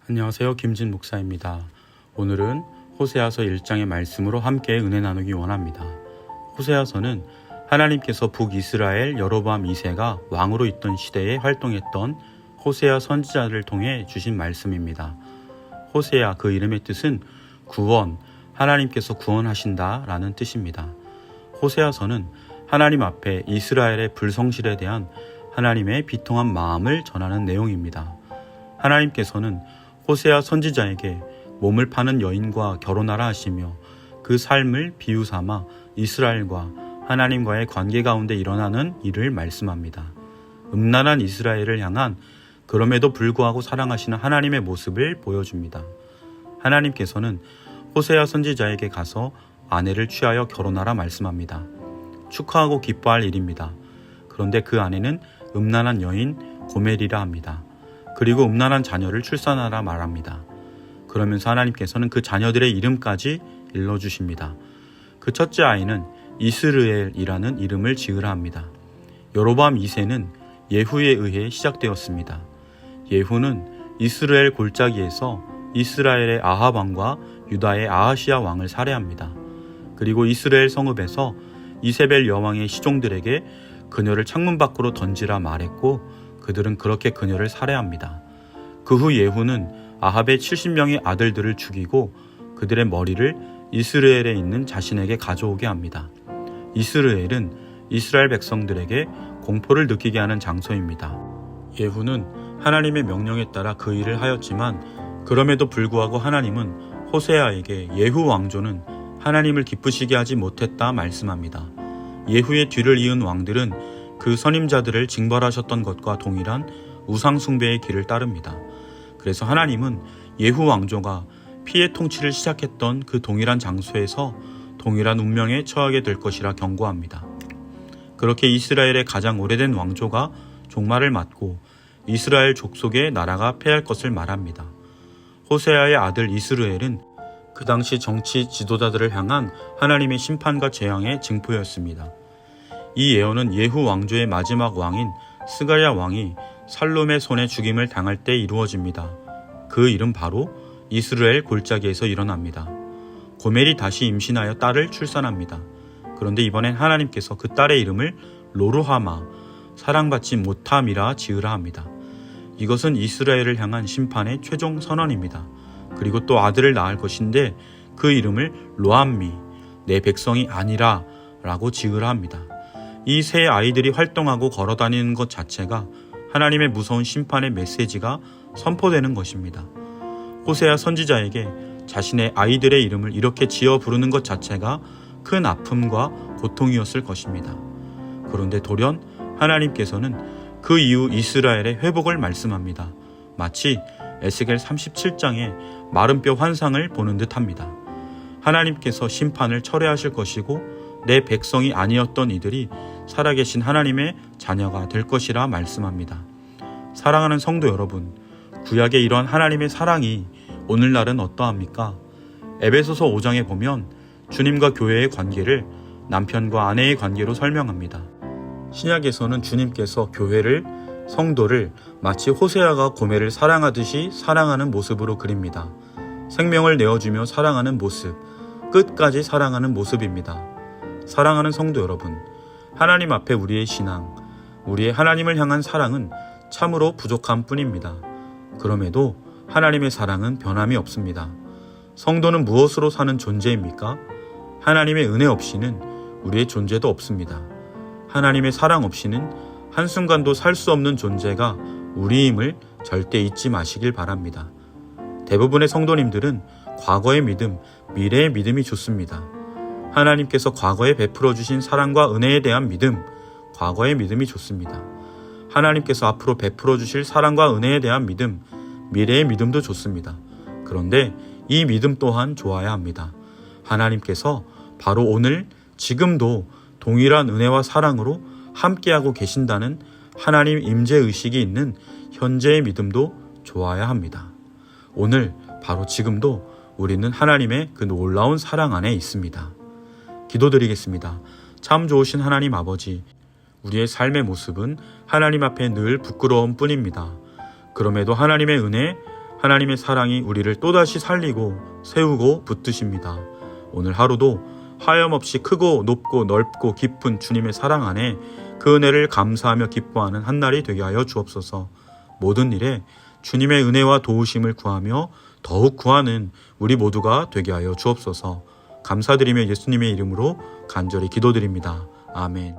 안녕하세요. 김진 목사입니다. 오늘은 호세아서 1장의 말씀으로 함께 은혜 나누기 원합니다. 호세아서는 하나님께서 북이스라엘 여로보암 2세가 왕으로 있던 시대에 활동했던 호세아 선지자를 통해 주신 말씀입니다. 호세아 그 이름의 뜻은 구원, 하나님께서 구원하신다 라는 뜻입니다. 호세아서는 하나님 앞에 이스라엘의 불성실에 대한 하나님의 비통한 마음을 전하는 내용입니다. 하나님께서는 호세아 선지자에게 몸을 파는 여인과 결혼하라 하시며 그 삶을 비유삼아 이스라엘과 하나님과의 관계 가운데 일어나는 일을 말씀합니다. 음란한 이스라엘을 향한 그럼에도 불구하고 사랑하시는 하나님의 모습을 보여줍니다. 하나님께서는 호세아 선지자에게 가서 아내를 취하여 결혼하라 말씀합니다. 축하하고 기뻐할 일입니다. 그런데 그 아내는 음란한 여인 고멜이라 합니다. 그리고 음란한 자녀를 출산하라 말합니다. 그러면서 하나님께서는 그 자녀들의 이름까지 일러주십니다. 그 첫째 아이는 이스르엘이라는 이름을 지으라 합니다. 여로보암 2세는 예후에 의해 시작되었습니다. 예후는 이스라엘 골짜기에서 이스라엘의 아합 왕과 유다의 아하시아 왕을 살해합니다. 그리고 이스라엘 성읍에서 이세벨 여왕의 시종들에게 그녀를 창문 밖으로 던지라 말했고 그들은 그렇게 그녀를 살해합니다. 그 후 예후는 아합의 70명의 아들들을 죽이고 그들의 머리를 이스라엘에 있는 자신에게 가져오게 합니다. 이스라엘은 이스라엘 백성들에게 공포를 느끼게 하는 장소입니다. 예후는 하나님의 명령에 따라 그 일을 하였지만 그럼에도 불구하고 하나님은 호세아에게 예후 왕조는 하나님을 기쁘시게 하지 못했다 말씀합니다. 예후의 뒤를 이은 왕들은 그 선임자들을 징벌하셨던 것과 동일한 우상 숭배의 길을 따릅니다. 그래서 하나님은 예후 왕조가 피해 통치를 시작했던 그 동일한 장소에서 동일한 운명에 처하게 될 것이라 경고합니다. 그렇게 이스라엘의 가장 오래된 왕조가 종말을 맞고 이스라엘 족속의 나라가 패할 것을 말합니다. 호세아의 아들 이스르엘은 그 당시 정치 지도자들을 향한 하나님의 심판과 재앙의 징표였습니다. 이 예언은 예후 왕조의 마지막 왕인 스가랴 왕이 살룸의 손에 죽임을 당할 때 이루어집니다. 그 일은 바로 이스라엘 골짜기에서 일어납니다. 고멜이 다시 임신하여 딸을 출산합니다. 그런데 이번엔 하나님께서 그 딸의 이름을 로르하마, 사랑받지 못함이라 지으라 합니다. 이것은 이스라엘을 향한 심판의 최종 선언입니다. 그리고 또 아들을 낳을 것인데 그 이름을 로암미, 내 백성이 아니라 라고 지으라 합니다. 이 세 아이들이 활동하고 걸어다니는 것 자체가 하나님의 무서운 심판의 메시지가 선포되는 것입니다. 호세아 선지자에게 자신의 아이들의 이름을 이렇게 지어 부르는 것 자체가 큰 아픔과 고통이었을 것입니다. 그런데 돌연 하나님께서는 그 이후 이스라엘의 회복을 말씀합니다. 마치 에스겔 37장의 마른 뼈 환상을 보는 듯합니다. 하나님께서 심판을 철회하실 것이고 내 백성이 아니었던 이들이 살아계신 하나님의 자녀가 될 것이라 말씀합니다. 사랑하는 성도 여러분, 구약의 이런 하나님의 사랑이 오늘날은 어떠합니까? 에베소서 5장에 보면 주님과 교회의 관계를 남편과 아내의 관계로 설명합니다. 신약에서는 주님께서 교회를, 성도를 마치 호세아가 고멜을 사랑하듯이 사랑하는 모습으로 그립니다. 생명을 내어주며 사랑하는 모습, 끝까지 사랑하는 모습입니다. 사랑하는 성도 여러분, 하나님 앞에 우리의 신앙, 우리의 하나님을 향한 사랑은 참으로 부족한 뿐입니다. 그럼에도 하나님의 사랑은 변함이 없습니다. 성도는 무엇으로 사는 존재입니까? 하나님의 은혜 없이는 우리의 존재도 없습니다. 하나님의 사랑 없이는 한순간도 살 수 없는 존재가 우리임을 절대 잊지 마시길 바랍니다. 대부분의 성도님들은 과거의 믿음, 미래의 믿음이 좋습니다. 하나님께서 과거에 베풀어 주신 사랑과 은혜에 대한 믿음, 과거의 믿음이 좋습니다. 하나님께서 앞으로 베풀어 주실 사랑과 은혜에 대한 믿음, 미래의 믿음도 좋습니다. 그런데 이 믿음 또한 좋아야 합니다. 하나님께서 바로 오늘, 지금도 동일한 은혜와 사랑으로 함께하고 계신다는 하나님 임재의식이 있는 현재의 믿음도 좋아야 합니다. 오늘, 바로 지금도 우리는 하나님의 그 놀라운 사랑 안에 있습니다. 기도드리겠습니다. 참 좋으신 하나님 아버지, 우리의 삶의 모습은 하나님 앞에 늘 부끄러움 뿐입니다. 그럼에도 하나님의 은혜, 하나님의 사랑이 우리를 또다시 살리고 세우고 붙드십니다. 오늘 하루도 하염없이 크고 높고 넓고 깊은 주님의 사랑 안에 그 은혜를 감사하며 기뻐하는 한 날이 되게 하여 주옵소서. 모든 일에 주님의 은혜와 도우심을 구하며 더욱 구하는 우리 모두가 되게 하여 주옵소서. 감사드리며 예수님의 이름으로 간절히 기도드립니다. 아멘.